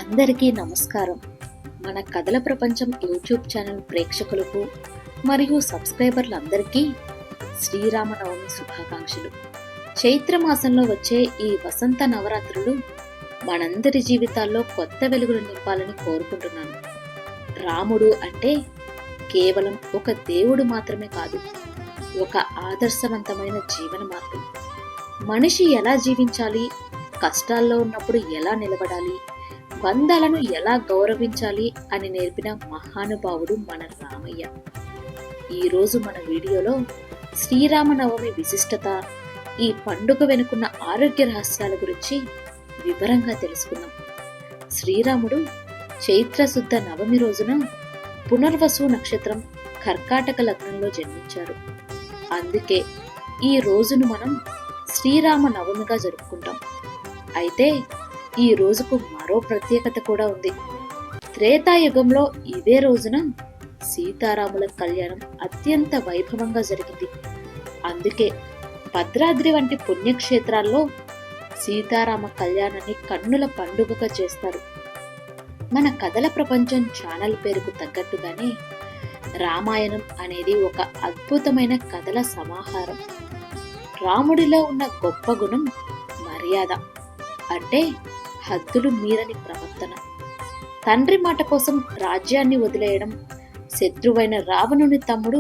అందరికీ నమస్కారం. మన కథల ప్రపంచం యూట్యూబ్ ఛానల్ ప్రేక్షకులకు మరియు సబ్స్క్రైబర్లందరికీ శ్రీరామనవమి శుభాకాంక్షలు. చైత్రమాసంలో వచ్చే ఈ వసంత నవరాత్రులు మనందరి జీవితాల్లో కొత్త వెలుగులు నింపాలని కోరుకుంటున్నాను. రాముడు అంటే కేవలం ఒక దేవుడు మాత్రమే కాదు, ఒక ఆదర్శవంతమైన జీవన మార్గం. మనిషి ఎలా జీవించాలి, కష్టాల్లో ఉన్నప్పుడు ఎలా నిలబడాలి, బంధాలను ఎలా గౌరవించాలి అని నేర్పిన మహానుభావుడు మన రామయ్య. ఈరోజు మన వీడియోలో శ్రీరామనవమి విశిష్టత, ఈ పండుగ వెనుకున్న ఆరోగ్య రహస్యాల గురించి వివరంగా తెలుసుకుందాం. శ్రీరాముడు చైత్రశుద్ధ నవమి రోజున పునర్వసు నక్షత్రం కర్కాటక లగ్నంలో జన్మించారు. అందుకే ఈ రోజును మనం శ్రీరామ నవమిగా జరుపుకుంటాం. అయితే ఈ రోజుకు మరో ప్రత్యేకత కూడా ఉంది. త్రేతాయుగంలో ఇదే రోజున సీతారాముల కళ్యాణం అత్యంత వైభవంగా జరిగింది. అందుకే భద్రాద్రి వంటి పుణ్యక్షేత్రాల్లో సీతారామ కళ్యాణాన్ని కన్నుల పండుగగా చేస్తారు. మన కథల ప్రపంచం ఛానల్ పేరుకు తగ్గట్టుగానే రామాయణం అనేది ఒక అద్భుతమైన కథల సమాహారం. రాముడిలో ఉన్న గొప్ప గుణం మర్యాద, అంటే హద్దులు మీరని ప్రవర్తన. తండ్రి మాట కోసం రాజ్యాన్ని వదిలేయడం, శత్రువైన రావణుని తమ్ముడు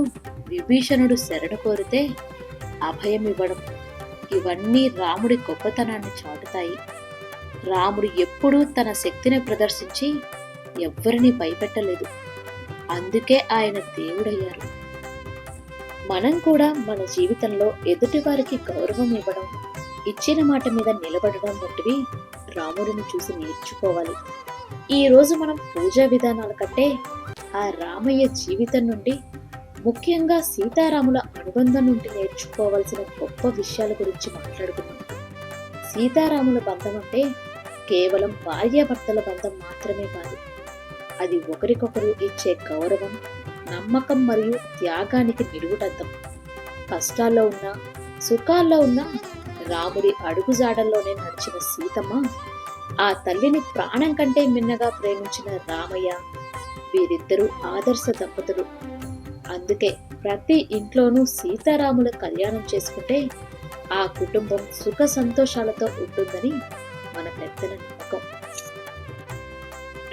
విభీషణుడు శరణు కోరితే అభయం ఇవ్వడం, ఇవన్నీ రాముడి గొప్పతనాన్ని చాటుతాయి. రాముడు ఎప్పుడూ తన శక్తిని ప్రదర్శించి ఎవ్వరినీ భయపెట్టలేదు. అందుకే ఆయన దేవుడయ్యారు. మనం కూడా మన జీవితంలో ఎదుటివారికి గౌరవం ఇవ్వడం, ఇచ్చిన మాట మీద నిలబడడం వంటివి రాముడిని చూసి నేర్చుకోవాలి. ఈ రోజు మనం పూజా విధానాల కంటే ఆ రామయ్య జీవితం నుండి, ముఖ్యంగా సీతారాముల అనుబంధం నుండి నేర్చుకోవాల్సిన గొప్ప విషయాల గురించి మాట్లాడుకున్నాం. సీతారాముల బంధం అంటే కేవలం భార్యాభర్తల బంధం మాత్రమే కాదు, అది ఒకరికొకరు ఇచ్చే గౌరవం, నమ్మకం మరియు త్యాగానికి నిలువుటద్దం. కష్టాల్లో ఉన్నా సుఖాల్లో ఉన్నా రాముడి అడుగుజాడల్లోనే నడిచిన సీతమ్మ, ఆ తల్లిని ప్రాణం కంటే మిన్నగా ప్రేమించిన రామయ్య, వీరిద్దరూ ఆదర్శ దంపతులు. అందుకే ప్రతి ఇంట్లోనూ సీతారాముల కళ్యాణం చేసుకుంటే ఆ కుటుంబం సుఖ సంతోషాలతో ఉంటుందని మన పెద్దల నమ్మకం.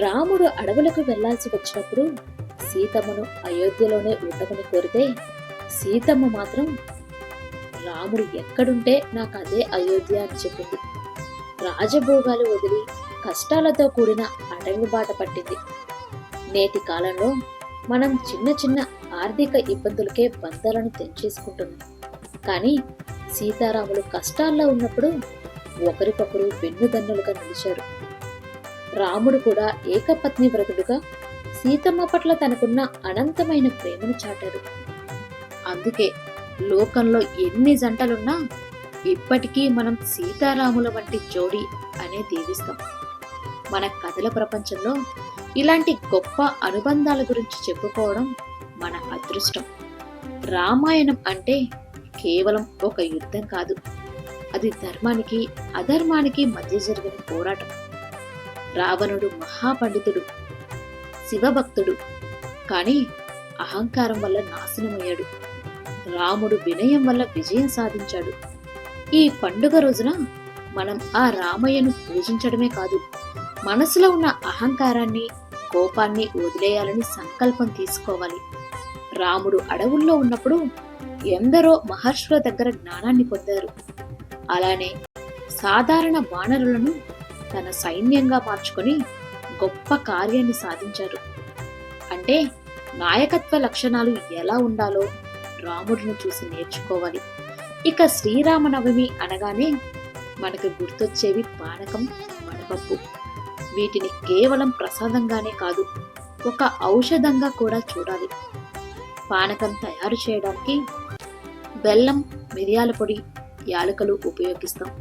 రాముడు అడవులకు వెళ్లాల్సి వచ్చినప్పుడు సీతమ్మను అయోధ్యలోనే ఉండమని కోరితే, సీతమ్మ మాత్రం రాముడు ఎక్కడుంటే నాకు అదే అయోధ్య అని చెప్పింది. రాజభోగాలు వదిలి కష్టాలతో కూడిన అడవి బాట పట్టింది. నేటి కాలంలో మనం చిన్న చిన్న ఆర్థిక ఇబ్బందులకే బంధాలను తెంచేసుకుంటున్నాం. కానీ సీతారాములు కష్టాల్లో ఉన్నప్పుడు ఒకరికొకరు వెన్నుదన్నులుగా నిలిచారు. రాముడు కూడా ఏకపత్ని వ్రతుడుగా సీతమ్మ పట్ల తనకున్న అనంతమైన ప్రేమను చాటాడు. అందుకే లోకంలో ఎన్ని జంటలున్నా ఇప్పటికీ మనం సీతారాముల వంటి జోడీ అనే దీవిస్తాం. మన కథల ప్రపంచంలో ఇలాంటి గొప్ప అనుబంధాల గురించి చెప్పుకోవడం మన అదృష్టం. రామాయణం అంటే కేవలం ఒక యుద్ధం కాదు, అది ధర్మానికి అధర్మానికి మధ్య జరిగిన పోరాటం. రావణుడు మహాపండితుడు, శివభక్తుడు, కానీ అహంకారం వల్ల నాశనమయ్యాడు. రాముడు వినయం వల్ల విజయం సాధించాడు. ఈ పండుగ రోజున మనం ఆ రామయ్యను పూజించడమే కాదు, మనసులో ఉన్న అహంకారాన్ని, కోపాన్ని వదిలేయాలని సంకల్పం తీసుకోవాలి. రాముడు అడవుల్లో ఉన్నప్పుడు ఎందరో మహర్షుల దగ్గర జ్ఞానాన్ని పొందారు. అలానే సాధారణ వానరులను తన సైన్యంగా మార్చుకొని గొప్ప కార్యాన్ని సాధించారు. అంటే నాయకత్వ లక్షణాలు ఎలా ఉండాలో రాముడిని చూసి నేర్చుకోవాలి. ఇక శ్రీరామనవమి అనగానే మనకు గుర్తొచ్చేవి పానకం, వడపప్పు. వీటిని కేవలం ప్రసాదంగానే కాదు, ఒక ఔషధంగా కూడా చూడాలి. పానకం తయారు చేయడానికి బెల్లం, మిరియాల పొడి, యాలకులు ఉపయోగిస్తాం.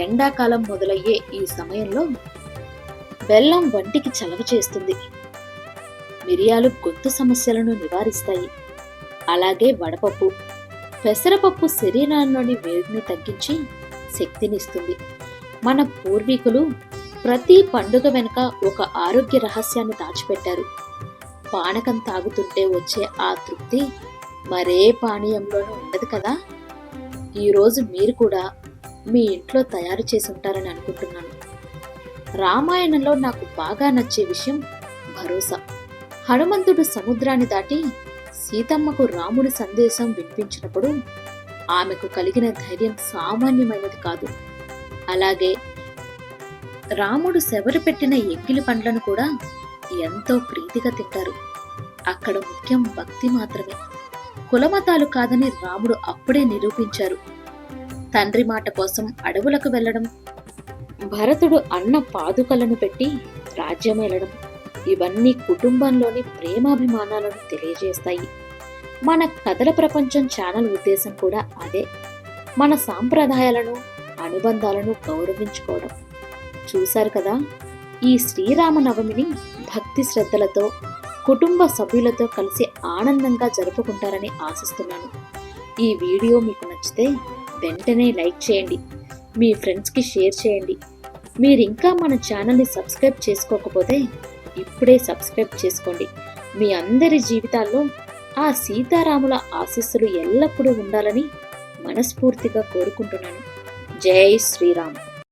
ఎండాకాలం మొదలయ్యే ఈ సమయంలో బెల్లం వంటికి చలవ చేస్తుంది, మిరియాలు గొంతు సమస్యలను నివారిస్తాయి. అలాగే వడపప్పు, పెసరపప్పు శరీరంలోని వేడిని తగ్గించి శక్తినిస్తుంది. మన పూర్వీకులు ప్రతి పండుగ వెనుక ఒక ఆరోగ్య రహస్యాన్ని దాచిపెట్టారు. పానకం తాగుతుంటే వచ్చే ఆ తృప్తి మరే పానీయంలోనూ ఉండదు కదా. ఈరోజు మీరు కూడా మీ ఇంట్లో తయారు చేసి ఉంటారని అనుకుంటున్నాను. రామాయణంలో నాకు బాగా నచ్చే విషయం భరోసా. హనుమంతుడు సముద్రాన్ని దాటి సీతమ్మకు రాముడి సందేశం వినిపించినప్పుడు ఆమెకు కలిగిన ధైర్యం సామాన్యమైనది కాదు. అలాగే రాముడు శబరి పెట్టిన ఎంగిలి పండ్లను కూడా ఎంతో ప్రీతిగా తింటారు. అక్కడ ముఖ్యం భక్తి మాత్రమే, కులమతాలు కాదని రాముడు అప్పుడే నిరూపించారు. తండ్రి మాట కోసం అడవులకు వెళ్లడం, భరతుడు అన్న పాదుకలను పెట్టి రాజ్యమేలడం, ఇవన్నీ కుటుంబంలోని ప్రేమాభిమానాలను తెలియజేస్తాయి. మన కథల ప్రపంచం ఛానల్ ఉద్దేశం కూడా అదే, మన సాంప్రదాయాలను అనుబంధాలను గౌరవించుకోవడం. చూశారు కదా, ఈ శ్రీరామనవమిని భక్తి శ్రద్ధలతో కుటుంబ సభ్యులతో కలిసి ఆనందంగా జరుపుకుంటారని ఆశిస్తున్నాను. ఈ వీడియో మీకు నచ్చితే వెంటనే లైక్ చేయండి, మీ ఫ్రెండ్స్కి షేర్ చేయండి. మీరింకా మన ఛానల్ని సబ్స్క్రైబ్ చేసుకోకపోతే ఇప్పుడే సబ్స్క్రైబ్ చేసుకోండి. మీ అందరి జీవితాల్లో ఆ సీతారాముల ఆశీస్సులు ఎల్లప్పుడూ ఉండాలని మనస్ఫూర్తిగా కోరుకుంటున్నాను. జై శ్రీరామ్.